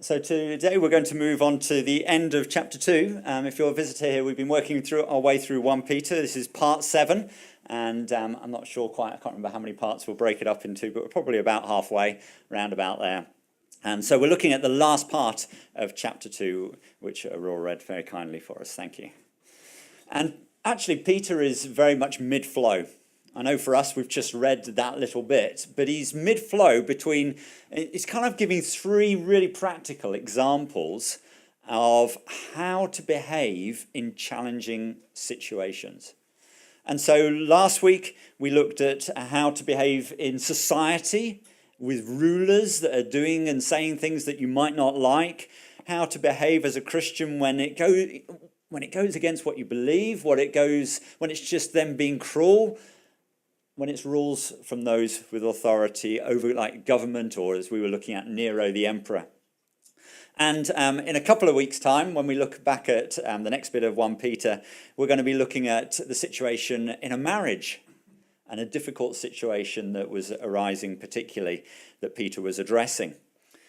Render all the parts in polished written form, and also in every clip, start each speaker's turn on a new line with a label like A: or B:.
A: So today we're going to move on to the end of chapter 2. If you're a visitor here, we've been working through our way through 1 Peter. This is part 7, and I'm not sure quite, I can't remember how many parts we'll break it up into, but we're probably about halfway, round about there. And so we're looking at the last part of chapter 2, which Aurora read very kindly for us. Thank you. And actually, Peter is very much mid-flow. I know for us, we've just read that little bit, but he's mid-flow between, he's kind of giving 3 really practical examples of how to behave in challenging situations. And so last week, we looked at how to behave in society with rulers that are doing and saying things that you might not like, how to behave as a Christian when it goes against what you believe, when it's just them being cruel, when it's rules from those with authority over like government, or as we were looking at Nero the emperor. And in a couple of weeks' time, when we look back at the next bit of 1 Peter, we're going to be looking at the situation in a marriage and a difficult situation that was arising particularly that Peter was addressing.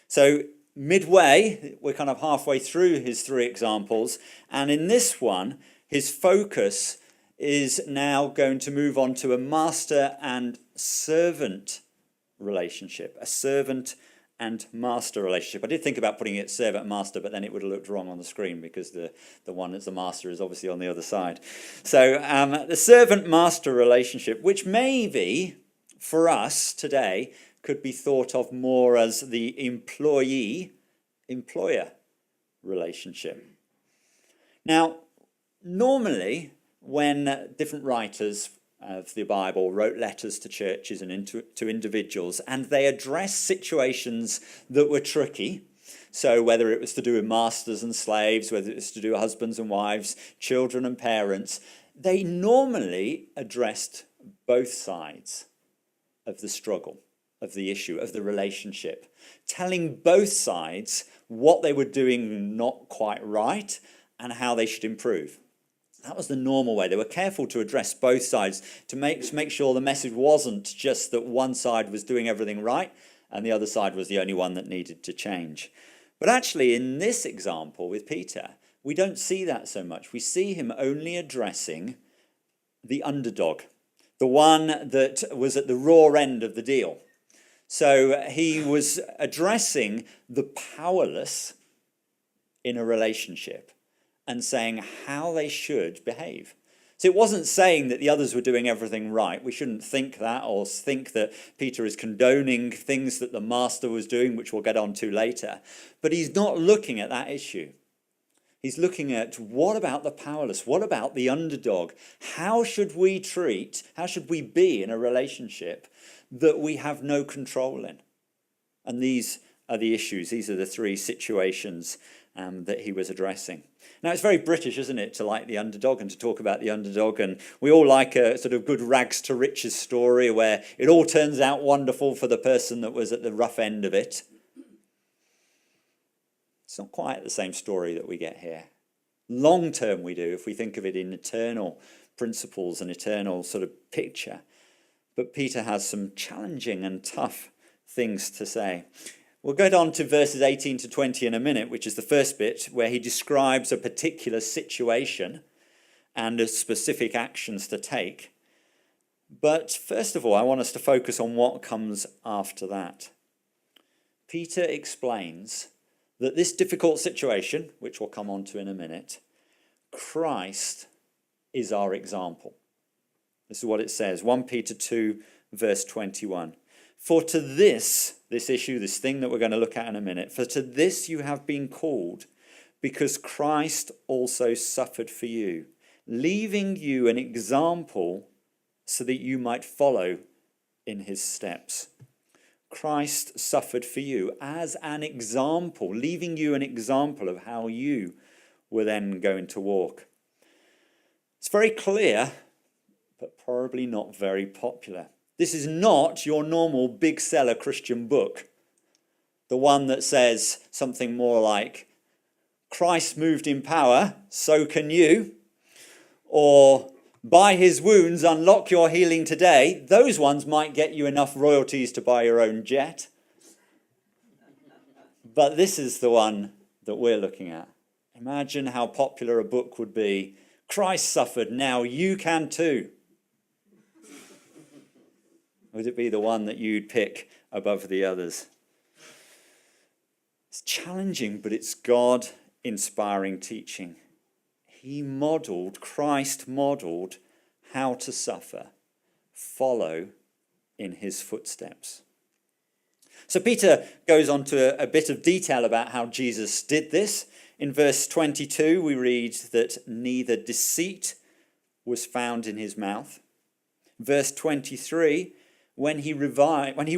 A: So midway, we're kind of halfway through his 3 examples, and in this one, his focus is now going to move on to a master and servant relationship, a servant and master relationship. I did think about putting it servant and master, but then it would have looked wrong on the screen because the one that's the master is obviously on the other side. So the servant-master relationship, which maybe for us today could be thought of more as the employee-employer relationship. Now, normally, when different writers of the Bible wrote letters to churches and to individuals, and they addressed situations that were tricky, so whether it was to do with masters and slaves, whether it was to do with husbands and wives, children and parents, they normally addressed both sides of the struggle, of the issue, of the relationship, telling both sides what they were doing not quite right and how they should improve. That was the normal way. They were careful to address both sides to make sure the message wasn't just that one side was doing everything right and the other side was the only one that needed to change. But actually, in this example with Peter, we don't see that so much. We see him only addressing the underdog, the one that was at the raw end of the deal. So he was addressing the powerless in a relationship and saying how they should behave. So it wasn't saying that the others were doing everything right. We shouldn't think that, or think that Peter is condoning things that the master was doing, which we'll get on to later. But he's not looking at that issue. He's looking at, what about the powerless? What about the underdog? How should we be in a relationship that we have no control in? And these are the issues. These are the 3 situations that he was addressing. Now, it's very British, isn't it, to like the underdog and to talk about the underdog. And we all like a sort of good rags to riches story where it all turns out wonderful for the person that was at the rough end of it. It's not quite the same story that we get here. Long term we do, if we think of it in eternal principles and eternal sort of picture. But Peter has some challenging and tough things to say. We'll go on to verses 18 to 20 in a minute, which is the first bit, where he describes a particular situation and the specific actions to take. But first of all, I want us to focus on what comes after that. Peter explains that this difficult situation, which we'll come on to in a minute, Christ is our example. This is what it says, 1 Peter 2, verse 21. For to this issue, this thing that we're going to look at in a minute, for to this you have been called, because Christ also suffered for you, leaving you an example so that you might follow in his steps. Christ suffered for you as an example, leaving you an example of how you were then going to walk. It's very clear, but probably not very popular. This is not your normal big seller Christian book. The one that says something more like, Christ moved in power, so can you. Or, by his wounds, unlock your healing today. Those ones might get you enough royalties to buy your own jet. But this is the one that we're looking at. Imagine how popular a book would be. Christ suffered, now you can too. Would it be the one that you'd pick above the others? It's challenging, but it's God-inspiring teaching. Christ modeled how to suffer. Follow in his footsteps. So Peter goes on to a bit of detail about how Jesus did this. In verse 22, we read that neither deceit was found in his mouth. Verse 23, when he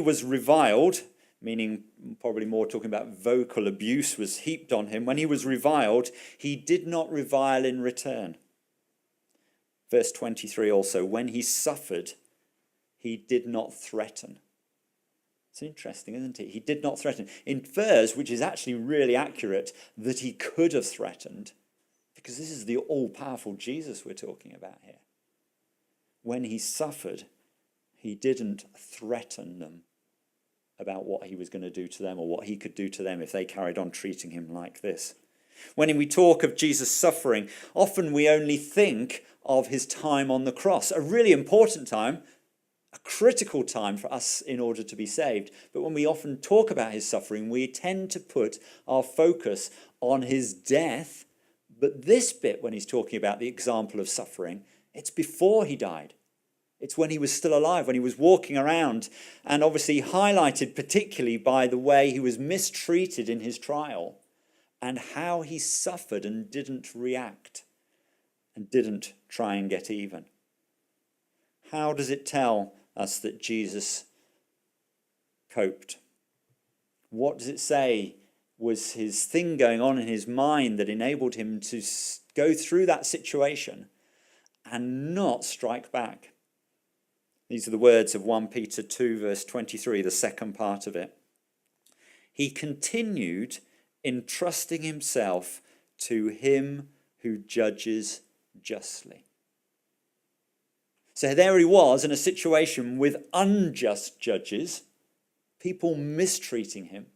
A: was reviled, meaning probably more talking about vocal abuse was heaped on him. When he was reviled, he did not revile in return. Verse 23 also, when he suffered, he did not threaten. It's interesting, isn't it? He did not threaten. Infers, which is actually really accurate, that he could have threatened, because this is the all-powerful Jesus we're talking about here. When he suffered, he didn't threaten them about what he was going to do to them or what he could do to them if they carried on treating him like this. When we talk of Jesus' suffering, often we only think of his time on the cross, a really important time, a critical time for us in order to be saved. But when we often talk about his suffering, we tend to put our focus on his death. But this bit, when he's talking about the example of suffering, it's before he died. It's when he was still alive, when he was walking around, and obviously highlighted particularly by the way he was mistreated in his trial and how he suffered and didn't react and didn't try and get even. How does it tell us that Jesus coped? What does it say was his thing going on in his mind that enabled him to go through that situation and not strike back? These are the words of 1 Peter 2 verse 23, the second part of it. He continued entrusting himself to him who judges justly. So there he was in a situation with unjust judges, people mistreating him,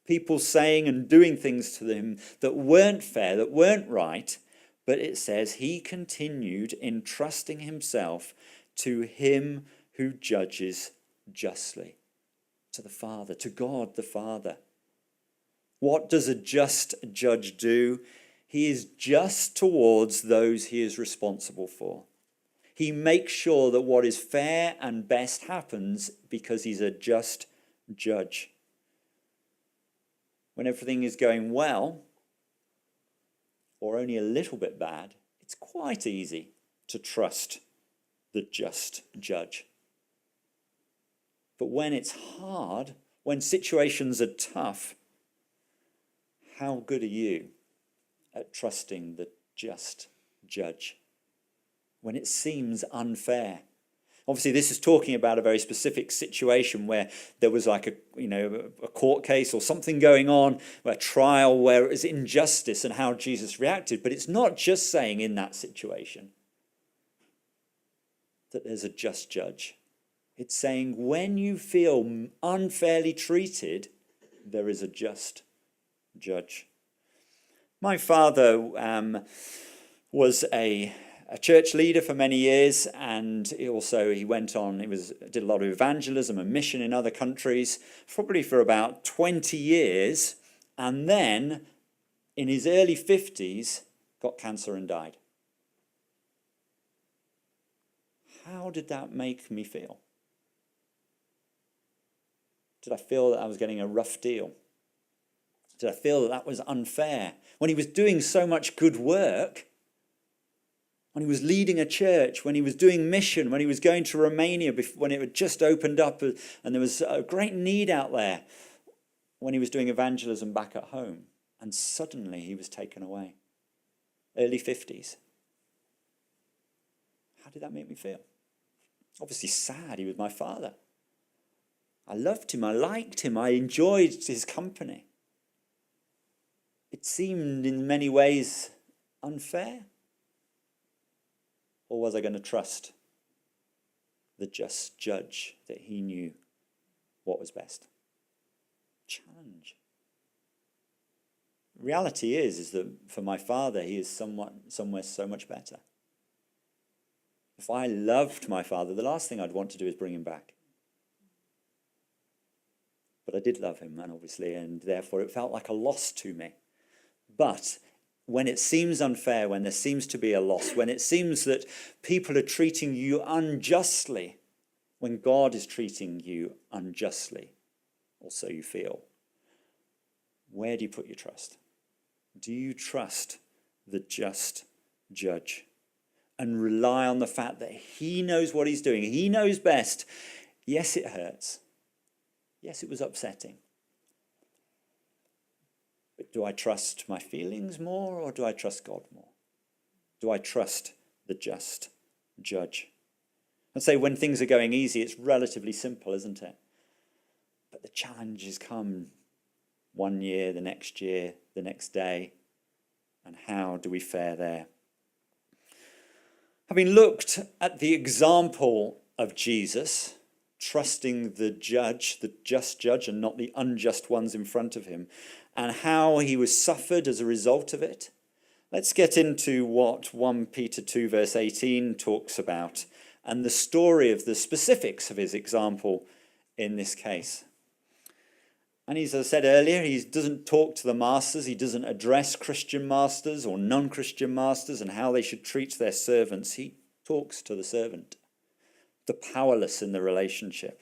A: people saying and doing things to him that weren't fair, that weren't right. But it says he continued entrusting himself to him who judges justly, to the Father, to God the Father. What does a just judge do? He is just towards those he is responsible for. He makes sure that what is fair and best happens because he's a just judge. When everything is going well, or only a little bit bad, it's quite easy to trust the just judge. But when it's hard, when situations are tough, how good are you at trusting the just judge when it seems unfair? Obviously, this is talking about a very specific situation where there was like a court case or something going on, a trial where it was injustice and how Jesus reacted. But it's not just saying in that situation that there's a just judge. It's saying when you feel unfairly treated, there is a just judge. My father was a church leader for many years, and he did a lot of evangelism and mission in other countries, probably for about 20 years, and then in his early 50s got cancer and died. How did that make me feel? Did I feel that I was getting a rough deal? Did I feel that that was unfair? When he was doing so much good work, when he was leading a church, when he was doing mission, when he was going to Romania, when it had just opened up and there was a great need out there, when he was doing evangelism back at home, and suddenly he was taken away. Early 50s. How did that make me feel? Obviously sad. He was my father. I loved him. I liked him. I enjoyed his company. It seemed in many ways unfair. Or was I going to trust the just judge that he knew what was best? Challenge. Reality is that for my father, he is somewhere so much better. If I loved my father, the last thing I'd want to do is bring him back. But I did love him, and obviously, and therefore it felt like a loss to me. But when it seems unfair, when there seems to be a loss, when it seems that people are treating you unjustly, when God is treating you unjustly, or so you feel, where do you put your trust? Do you trust the just judge and rely on the fact that he knows what he's doing? He knows best. Yes, it hurts. Yes, it was upsetting. But do I trust my feelings more, or do I trust God more? Do I trust the just judge? I'd say when things are going easy, it's relatively simple, isn't it? But the challenges come one year, the next day, and how do we fare there? Having looked at the example of Jesus, trusting the judge, the just judge, and not the unjust ones in front of him, and how he was suffered as a result of it, let's get into what 1 Peter 2 verse 18 talks about, and the story of the specifics of his example in this case. And as I said earlier, he doesn't talk to the masters. He doesn't address Christian masters or non-Christian masters and how they should treat their servants. He talks to the servant, the powerless in the relationship,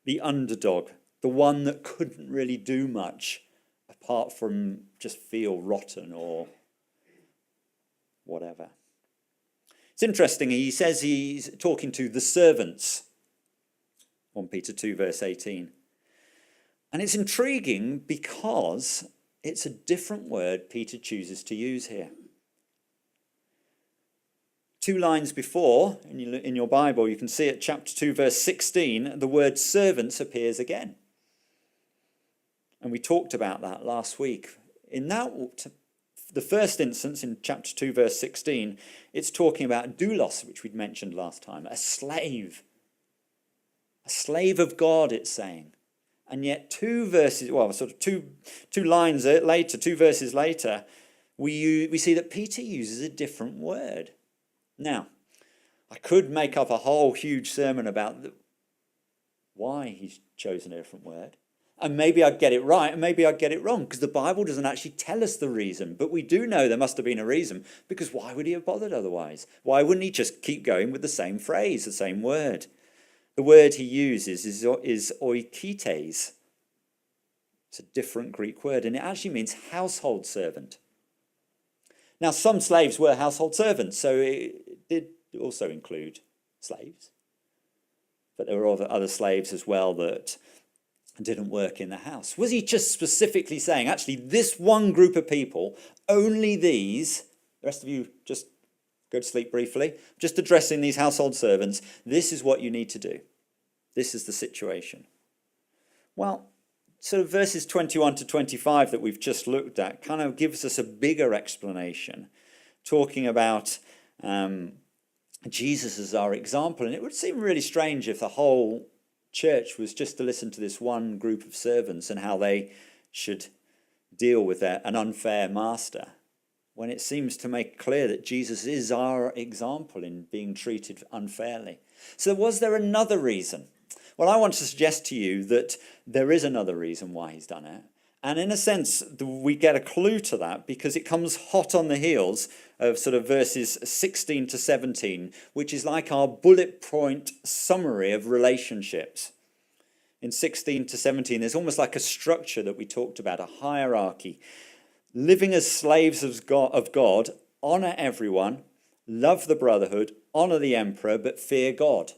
A: the underdog, the one that couldn't really do much apart from just feel rotten or whatever. It's interesting, he says he's talking to the servants, 1 Peter 2 verse 18. And it's intriguing because it's a different word Peter chooses to use here. 2 lines before, in your Bible, you can see at chapter 2, verse 16, the word servants appears again. And we talked about that last week. In that, the first instance, in chapter 2, verse 16, it's talking about doulos, which we'd mentioned last time, a slave. A slave of God, it's saying. And yet two verses later, we see that Peter uses a different word. Now, I could make up a whole huge sermon about why he's chosen a different word. And maybe I'd get it right, and maybe I'd get it wrong, because the Bible doesn't actually tell us the reason. But we do know there must have been a reason, because why would he have bothered otherwise? Why wouldn't he just keep going with the same phrase, the same word? The word he uses is oikites. It's a different Greek word, and it actually means household servant. Now, some slaves were household servants, so it did also include slaves. But there were other slaves as well that didn't work in the house. Was he just specifically saying, actually, this one group of people, only these, the rest of you just go to sleep briefly, just addressing these household servants, this is what you need to do. This is the situation. Well, sort of verses 21 to 25 that we've just looked at kind of gives us a bigger explanation, talking about Jesus as our example. And it would seem really strange if the whole church was just to listen to this one group of servants and how they should deal with an unfair master, when it seems to make clear that Jesus is our example in being treated unfairly. So was there another reason? Well, I want to suggest to you that there is another reason why he's done it. And in a sense, we get a clue to that because it comes hot on the heels of sort of verses 16 to 17, which is like our bullet point summary of relationships. In 16 to 17, there's almost like a structure that we talked about, a hierarchy. Living as slaves of God, honor everyone, love the brotherhood, honor the emperor, but fear God.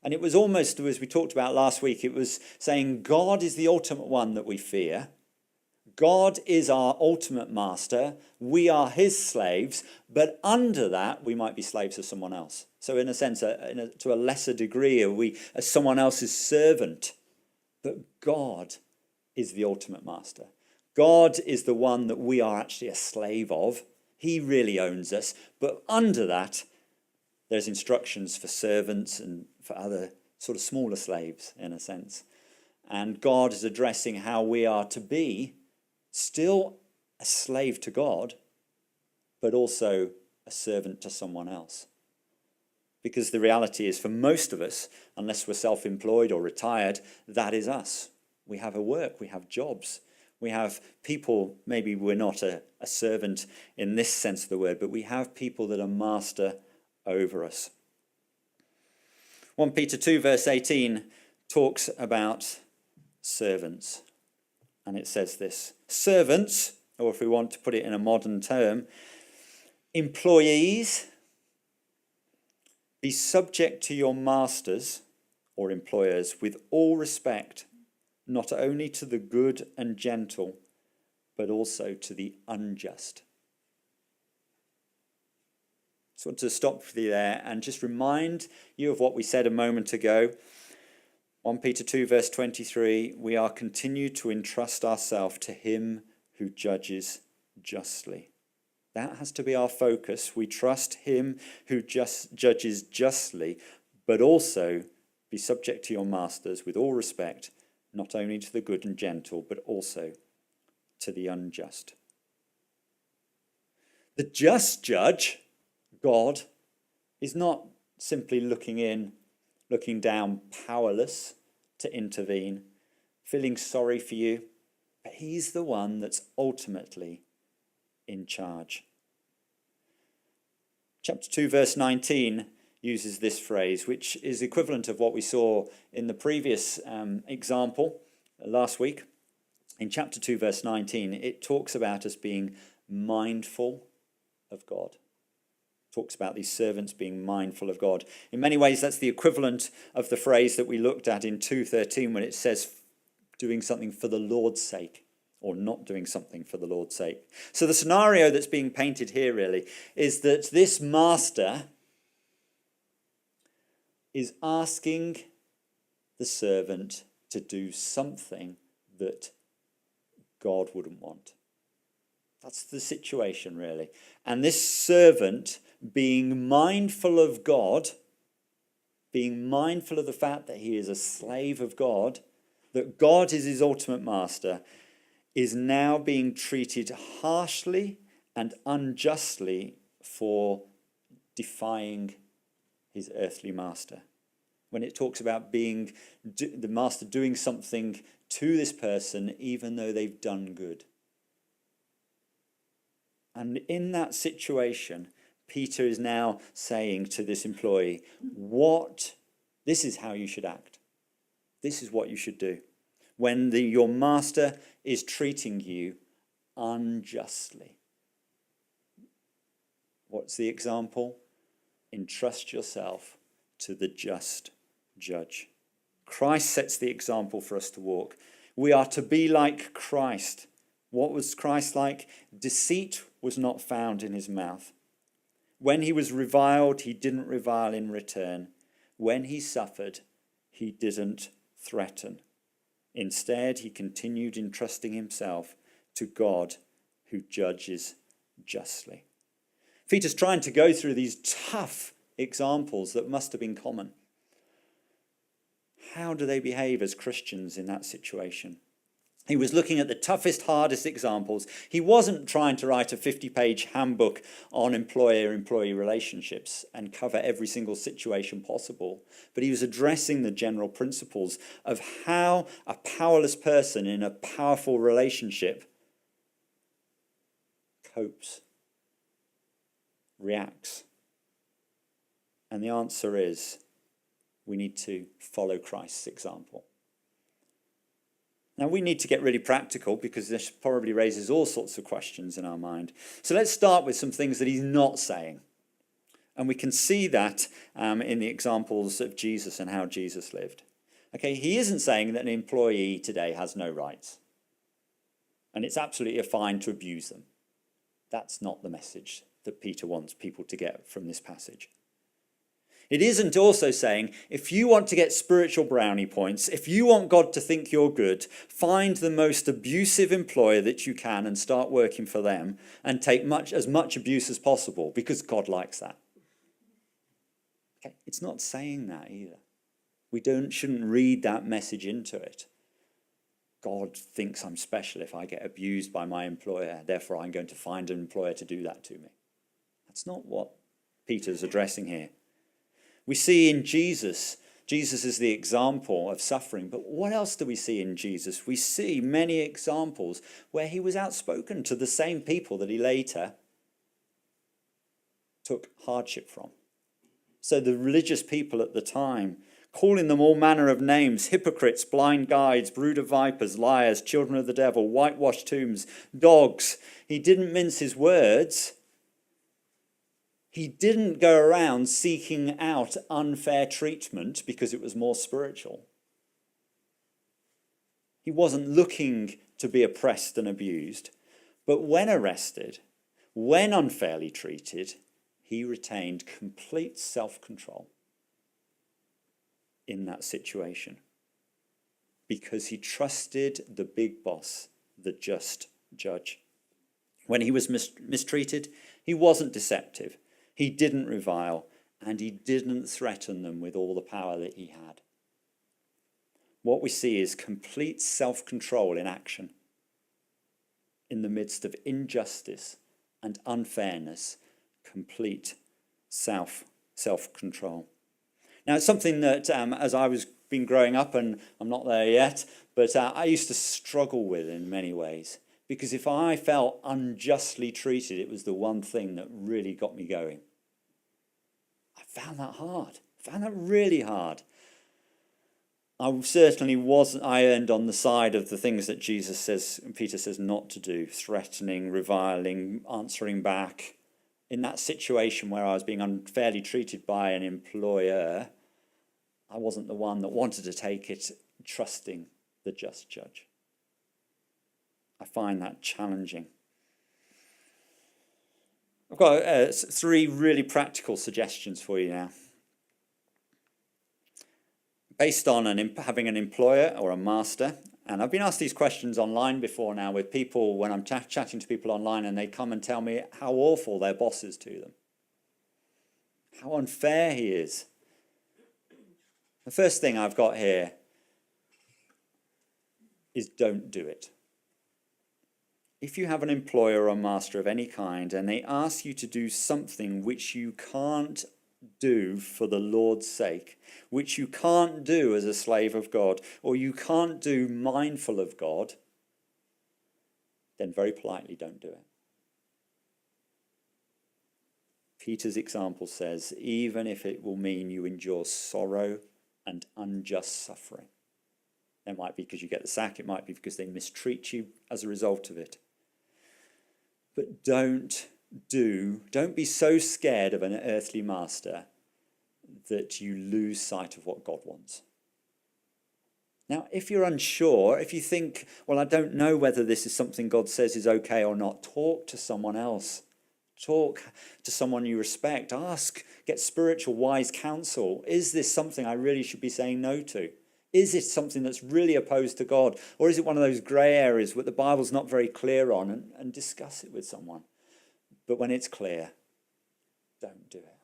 A: And it was almost, as we talked about last week, it was saying God is the ultimate one that we fear. God is our ultimate master. We are his slaves, but under that, we might be slaves of someone else. So in a sense, to a lesser degree, we are someone else's servant. But God is the ultimate master. God is the one that we are actually a slave of. He really owns us. But under that, there's instructions for servants and for other sort of smaller slaves, in a sense. And God is addressing how we are to be still a slave to God, but also a servant to someone else. Because the reality is, for most of us, unless we're self-employed or retired, that is us. We have a work, we have jobs, we have people. Maybe we're not a servant in this sense of the word, but we have people that are master over us. 1 Peter 2 verse 18 talks about servants. And it says this: servants, or if we want to put it in a modern term, employees, be subject to your masters or employers with all respect, not only to the good and gentle, but also to the unjust. So I want to stop for you there and just remind you of what we said a moment ago. 1 Peter 2 verse 23, we are continued to entrust ourselves to him who judges justly. That has to be our focus. We trust him who judges justly, but also be subject to your masters with all respect, not only to the good and gentle, but also to the unjust. The just judge, God, is not simply looking down, powerless to intervene, feeling sorry for you, but he's the one that's ultimately in charge. Chapter 2 verse 19 uses this phrase, which is equivalent of what we saw in the previous example last week. In chapter 2 verse 19, it talks about us being mindful of God. It talks about these servants being mindful of God. In many ways, that's the equivalent of the phrase that we looked at in 2:13 when it says doing something for the Lord's sake, or not doing something for the Lord's sake. So the scenario that's being painted here really is that this master is asking the servant to do something that God wouldn't want. That's the situation really. And this servant, being mindful of God, being mindful of the fact that he is a slave of God, that God is his ultimate master, is now being treated harshly and unjustly for defying his earthly master. When it talks about being the master doing something to this person, even though they've done good. And in that situation, Peter is now saying to this employee, this is how you should act. This is what you should do. When your master is treating you unjustly. What's the example? Entrust yourself to the just judge. Christ sets the example for us to walk. We are to be like Christ. What was Christ like? Deceit was not found in his mouth. When he was reviled, he didn't revile in return. When he suffered, he didn't threaten. Instead, he continued entrusting himself to God who judges justly. Peter's trying to go through these tough examples that must have been common. How do they behave as Christians in that situation? He was looking at the toughest, hardest examples. He wasn't trying to write a 50-page handbook on employer-employee relationships and cover every single situation possible. But he was addressing the general principles of how a powerless person in a powerful relationship copes, reacts. And the answer is, we need to follow Christ's example. Now, we need to get really practical because this probably raises all sorts of questions in our mind. So let's start with some things that he's not saying. And we can see that in the examples of Jesus and how Jesus lived. Okay, he isn't saying that an employee today has no rights. And it's absolutely fine to abuse them. That's not the message that Peter wants people to get from this passage. It isn't also saying, if you want to get spiritual brownie points, if you want God to think you're good, find the most abusive employer that you can and start working for them and take as much abuse as possible because God likes that. Okay, it's not saying that either. We shouldn't read that message into it. God thinks I'm special if I get abused by my employer, therefore I'm going to find an employer to do that to me. That's not what Peter's addressing here. We see in Jesus is the example of suffering, but what else do we see in Jesus? We see many examples where he was outspoken to the same people that he later took hardship from. So the religious people at the time, calling them all manner of names, hypocrites, blind guides, brood of vipers, liars, children of the devil, whitewashed tombs, dogs. He didn't mince his words. He didn't go around seeking out unfair treatment because it was more spiritual. He wasn't looking to be oppressed and abused, but when arrested, when unfairly treated, he retained complete self-control in that situation because he trusted the big boss, the just judge. When he was mistreated, he wasn't deceptive. He didn't revile, and he didn't threaten them with all the power that he had. What we see is complete self-control in action in the midst of injustice and unfairness, complete self-control. Now, it's something that as I was been growing up, and I'm not there yet, but I used to struggle with in many ways. Because if I felt unjustly treated, it was the one thing that really got me going. I found that hard. I found that really hard. I certainly wasn't, I earned on the side of the things that Jesus says, and Peter says not to do, threatening, reviling, answering back. In that situation where I was being unfairly treated by an employer, I wasn't the one that wanted to take it, trusting the just judge. I find that challenging. I've got 3 really practical suggestions for you now. Based on having an employer or a master, and I've been asked these questions online before now with people when I'm chatting to people online, and they come and tell me how awful their boss is to them, how unfair he is. The first thing I've got here is don't do it. If you have an employer or a master of any kind and they ask you to do something which you can't do for the Lord's sake, which you can't do as a slave of God, or you can't do mindful of God, then very politely don't do it. Peter's example says, even if it will mean you endure sorrow and unjust suffering. It might be because you get the sack, it might be because they mistreat you as a result of it. But don't be so scared of an earthly master that you lose sight of what God wants. Now, if you're unsure, if you think, well, I don't know whether this is something God says is okay or not, talk to someone else. Talk to someone you respect. Ask, get spiritual, wise counsel. Is this something I really should be saying no to? Is it something that's really opposed to God? Or is it one of those grey areas that the Bible's not very clear on? And discuss it with someone. But when it's clear, don't do it.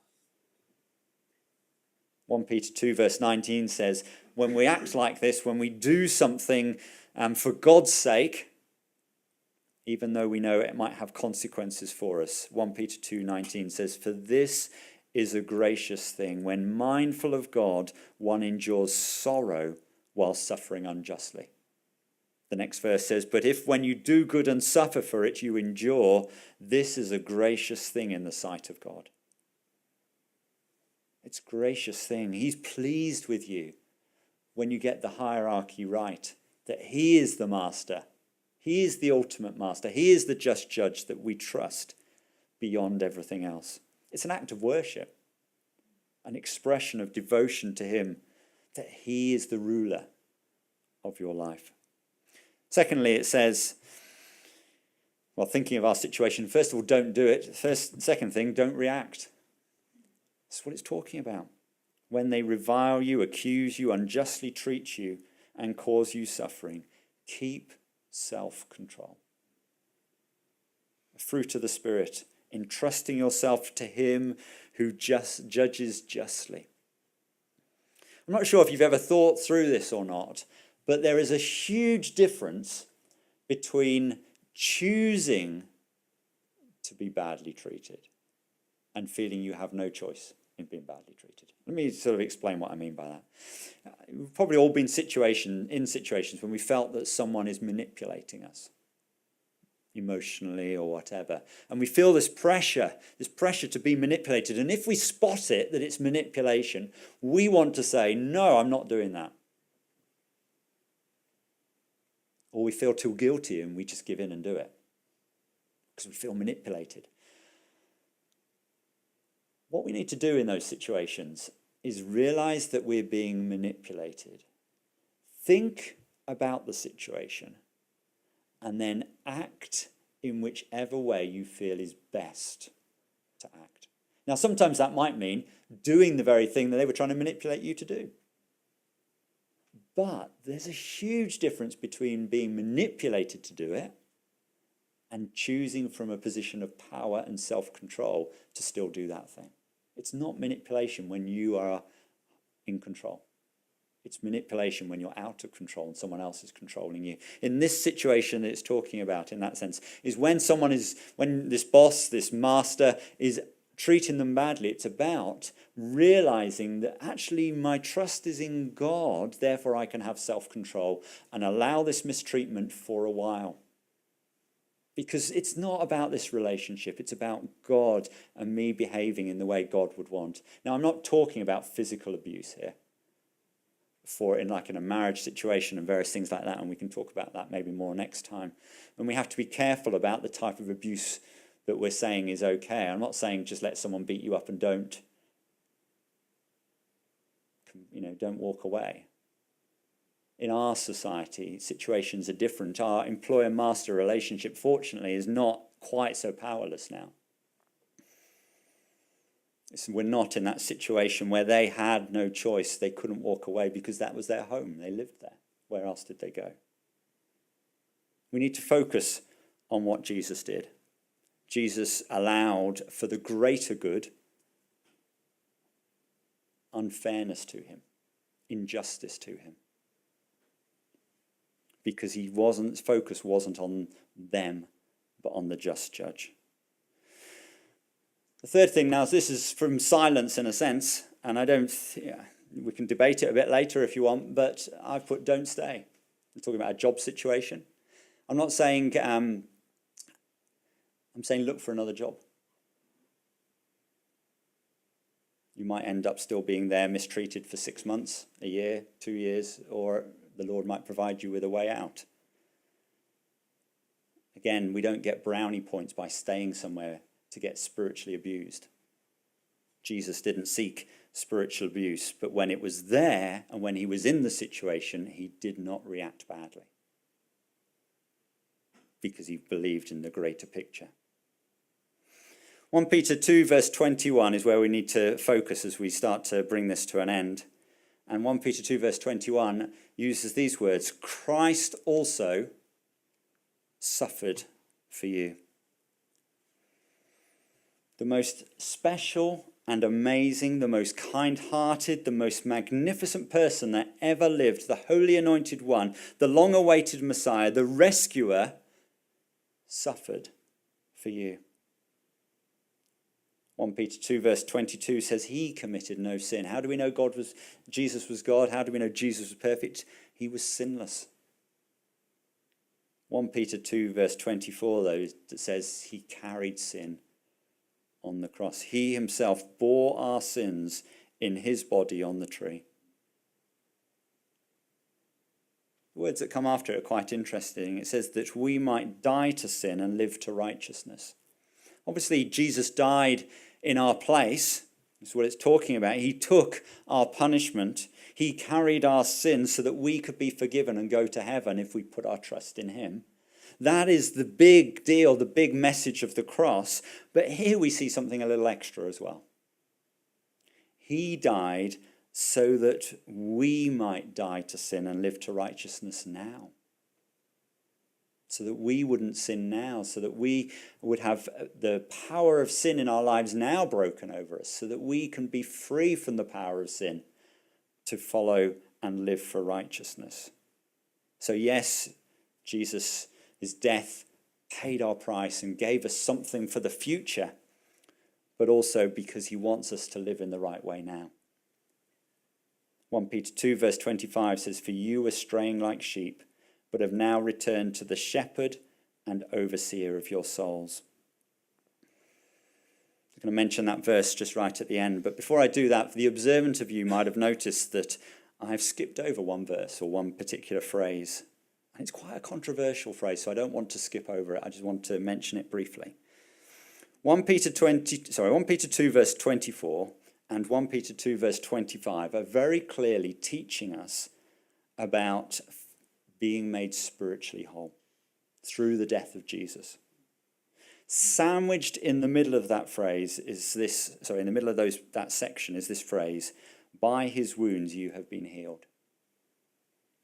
A: 1 Peter 2 verse 19 says, when we act like this, when we do something for God's sake, even though we know it might have consequences for us, 1 Peter 2:19 says, for this is a gracious thing. When mindful of God, one endures sorrow while suffering unjustly. The next verse says, but if when you do good and suffer for it, you endure, this is a gracious thing in the sight of God. It's a gracious thing. He's pleased with you when you get the hierarchy right, that he is the master. He is the ultimate master. He is the just judge that we trust beyond everything else. It's an act of worship, an expression of devotion to him, that he is the ruler of your life. Secondly, it says, well, thinking of our situation, first of all, don't do it. Second thing, don't react. That's what it's talking about. When they revile you, accuse you, unjustly treat you, and cause you suffering, keep self-control. The fruit of the Spirit, entrusting yourself to him who just judges justly. I'm not sure if you've ever thought through this or not, But there is a huge difference between choosing to be badly treated and feeling you have no choice in being badly treated. Let me sort of explain what I mean by that. We've probably all been in situations when we felt that someone is manipulating us emotionally or whatever, and we feel this pressure to be manipulated. And if we spot it, that it's manipulation, we want to say, no, I'm not doing that. Or we feel too guilty and we just give in and do it because we feel manipulated. What we need to do in those situations is realize that we're being manipulated. Think about the situation and then act in whichever way you feel is best to act. Now, sometimes that might mean doing the very thing that they were trying to manipulate you to do. But there's a huge difference between being manipulated to do it and choosing from a position of power and self-control to still do that thing. It's not manipulation when you are in control. It's manipulation when you're out of control and someone else is controlling you. In this situation that it's talking about in that sense is when this boss, this master is treating them badly. It's about realizing that actually my trust is in God, therefore I can have self-control and allow this mistreatment for a while. Because it's not about this relationship, it's about God and me behaving in the way God would want. Now, I'm not talking about physical abuse here, in a marriage situation and various things like that, and we can talk about that maybe more next time. And we have to be careful about the type of abuse that we're saying is okay. I'm not saying just let someone beat you up and don't walk away. In our society, situations are different. Our employer-master relationship, fortunately, is not quite so powerless now. We're not in that situation where they had no choice. They couldn't walk away because that was their home. They lived there. Where else did they go? We need to focus on what Jesus did. Jesus allowed for the greater good unfairness to him, injustice to him. Because his focus wasn't on them, but on the just judge. The third thing now, this is from silence in a sense, and we can debate it a bit later if you want, but I've put don't stay. I'm talking about a job situation. I'm not saying, I'm saying look for another job. You might end up still being there mistreated for 6 months, a year, 2 years, or the Lord might provide you with a way out. Again, we don't get brownie points by staying somewhere to get spiritually abused. Jesus didn't seek spiritual abuse, but when it was there and when he was in the situation, he did not react badly because he believed in the greater picture. 1 Peter 2 verse 21 is where we need to focus as we start to bring this to an end. And 1 Peter 2 verse 21 uses these words, Christ also suffered for you. The most special and amazing, the most kind-hearted, the most magnificent person that ever lived, the Holy Anointed One, the long-awaited Messiah, the rescuer, suffered for you. 1 Peter 2 verse 22 says he committed no sin. How do we know Jesus was God? How do we know Jesus was perfect? He was sinless. 1 Peter 2 verse 24 though, that says he carried sin on the cross. He himself bore our sins in his body on the tree. The words that come after it are quite interesting. It says that we might die to sin and live to righteousness. Obviously, Jesus died in our place. That's what it's talking about. He took our punishment. He carried our sins so that we could be forgiven and go to heaven if we put our trust in him. That is the big deal, the big message of the cross. But here we see something a little extra as well. He died so that we might die to sin and live to righteousness now. So that we wouldn't sin now, so that we would have the power of sin in our lives now broken over us, so that we can be free from the power of sin to follow and live for righteousness. So yes, Jesus, his death paid our price and gave us something for the future, but also because he wants us to live in the right way now. 1 Peter 2 verse 25 says, "For you were straying like sheep, but have now returned to the shepherd and overseer of your souls." I'm going to mention that verse just right at the end, but before I do that, the observant of you might have noticed that I've skipped over one verse or one particular phrase. And it's quite a controversial phrase, so I don't want to skip over it. I just want to mention it briefly. 1 Peter 2 verse 24 and 1 Peter 2 verse 25 are very clearly teaching us about being made spiritually whole through the death of Jesus. Sandwiched in the middle of that phrase is this, in the middle of that section is this phrase, "By his wounds you have been healed."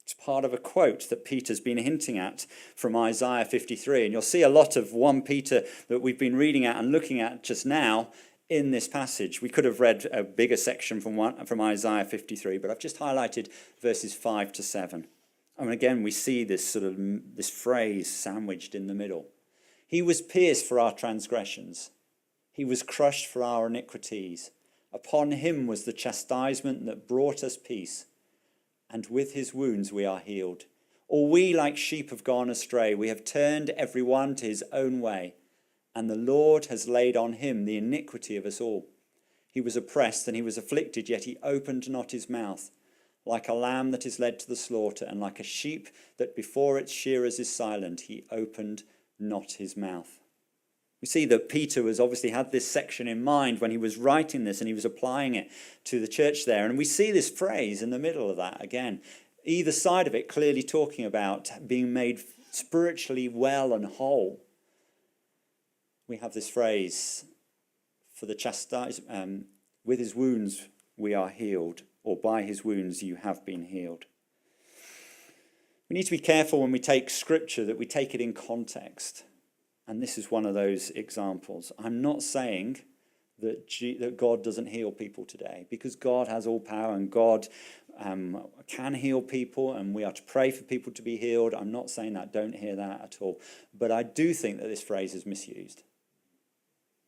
A: It's part of a quote that Peter's been hinting at from Isaiah 53. And you'll see a lot of 1 Peter that we've been reading at and looking at just now in this passage. We could have read a bigger section from Isaiah 53, but I've just highlighted verses 5 to 7. And again, we see this this phrase sandwiched in the middle. He was pierced for our transgressions. He was crushed for our iniquities. Upon him was the chastisement that brought us peace, and with his wounds we are healed. All we like sheep have gone astray. We have turned every one to his own way, and the Lord has laid on him the iniquity of us all. He was oppressed and he was afflicted, yet he opened not his mouth. Like a lamb that is led to the slaughter, and like a sheep that before its shearers is silent, he opened not his mouth. We see that Peter was obviously had this section in mind when he was writing this and he was applying it to the church there. And we see this phrase in the middle of that again. Either side of it clearly talking about being made spiritually well and whole. We have this phrase, for the chastisement, with his wounds we are healed, or by his wounds you have been healed. We need to be careful when we take scripture that we take it in context. And this is one of those examples. I'm not saying that God doesn't heal people today, because God has all power and God can heal people, and we are to pray for people to be healed. I'm not saying that. Don't hear that at all. But I do think that this phrase is misused,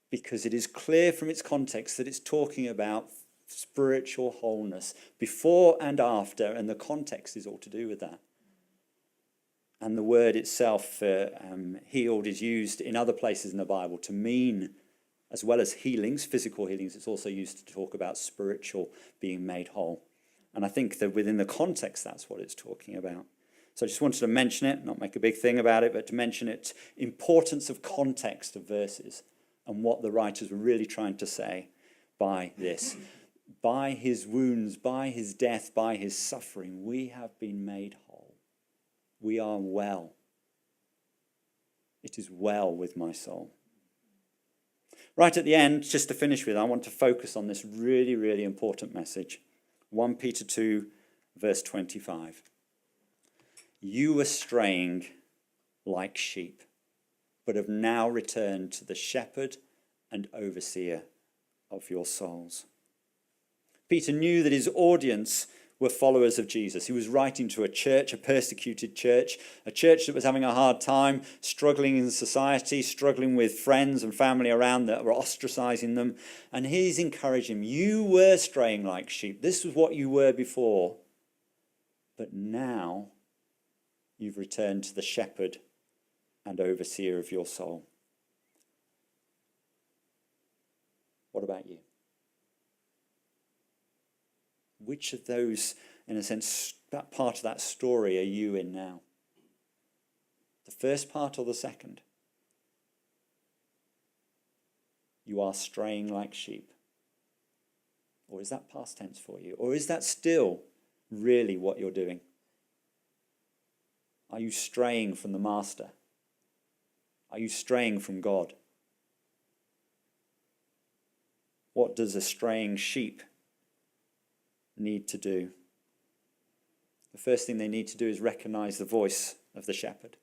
A: because it is clear from its context that it's talking about spiritual wholeness before and after, and the context is all to do with that. And the word itself, healed, is used in other places in the Bible to mean, as well as healings, physical healings, it's also used to talk about spiritual being made whole. And I think that within the context, that's what it's talking about. So I just wanted to mention it, not make a big thing about it, but to mention its importance of context of verses and what the writers were really trying to say by this. By his wounds, by his death, by his suffering, we have been made whole. We are well. It is well with my soul. Right at the end, just to finish with, I want to focus on this really, really important message. 1 Peter 2, verse 25. You were straying like sheep, but have now returned to the shepherd and overseer of your souls. Peter knew that his audience were followers of Jesus. He was writing to a church, a persecuted church, a church that was having a hard time, struggling in society, struggling with friends and family around that were ostracizing them. And he's encouraging them. You were straying like sheep. This was what you were before. But now you've returned to the shepherd and overseer of your soul. What about you? Which of those, in a sense, that part of that story are you in now? The first part or the second? You are straying like sheep. Or is that past tense for you? Or is that still really what you're doing? Are you straying from the master? Are you straying from God? What does a straying sheep need to do? The first thing they need to do is recognize the voice of the shepherd.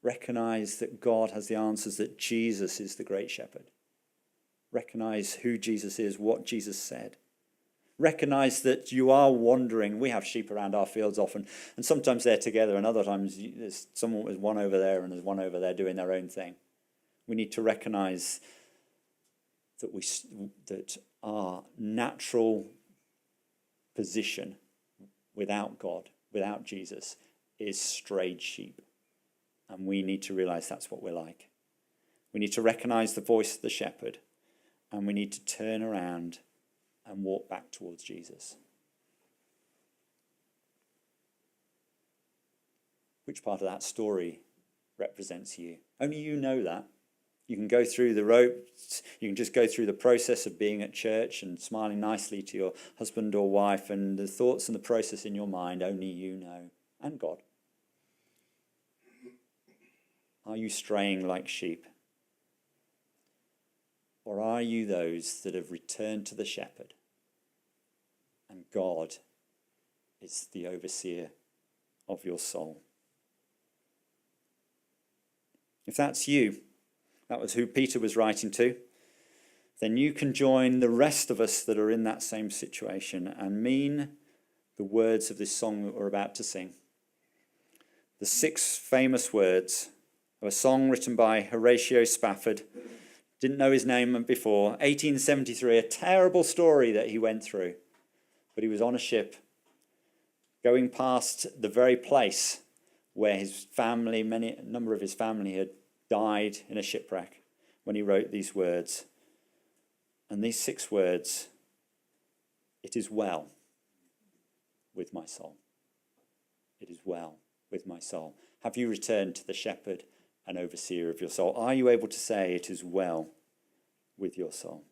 A: Recognize that God has the answers, that Jesus is the great shepherd. Recognize who Jesus is, what Jesus said. Recognize that you are wandering. We have sheep around our fields often, and sometimes they're together, and other times there's one over there and there's one over there doing their own thing. We need to recognize that our natural position without God, without Jesus, is strayed sheep. And we need to realize that's what we're like. We need to recognize the voice of the shepherd, and we need to turn around and walk back towards Jesus. Which part of that story represents you? Only you know that. You can go through the ropes, you can just go through the process of being at church and smiling nicely to your husband or wife, and the thoughts and the process in your mind, only you know, and God. Are you straying like sheep? Or are you those that have returned to the shepherd, and God is the overseer of your soul? If that's you, that was who Peter was writing to, then you can join the rest of us that are in that same situation and mean the words of this song that we're about to sing. The 6 famous words of a song written by Horatio Spafford. Didn't know his name before. 1873, a terrible story that he went through. But he was on a ship going past the very place where his family, a number of his family had died in a shipwreck when he wrote these words. And these 6 words, it is well with my soul. It is well with my soul. Have you returned to the shepherd and overseer of your soul? Are you able to say it is well with your soul?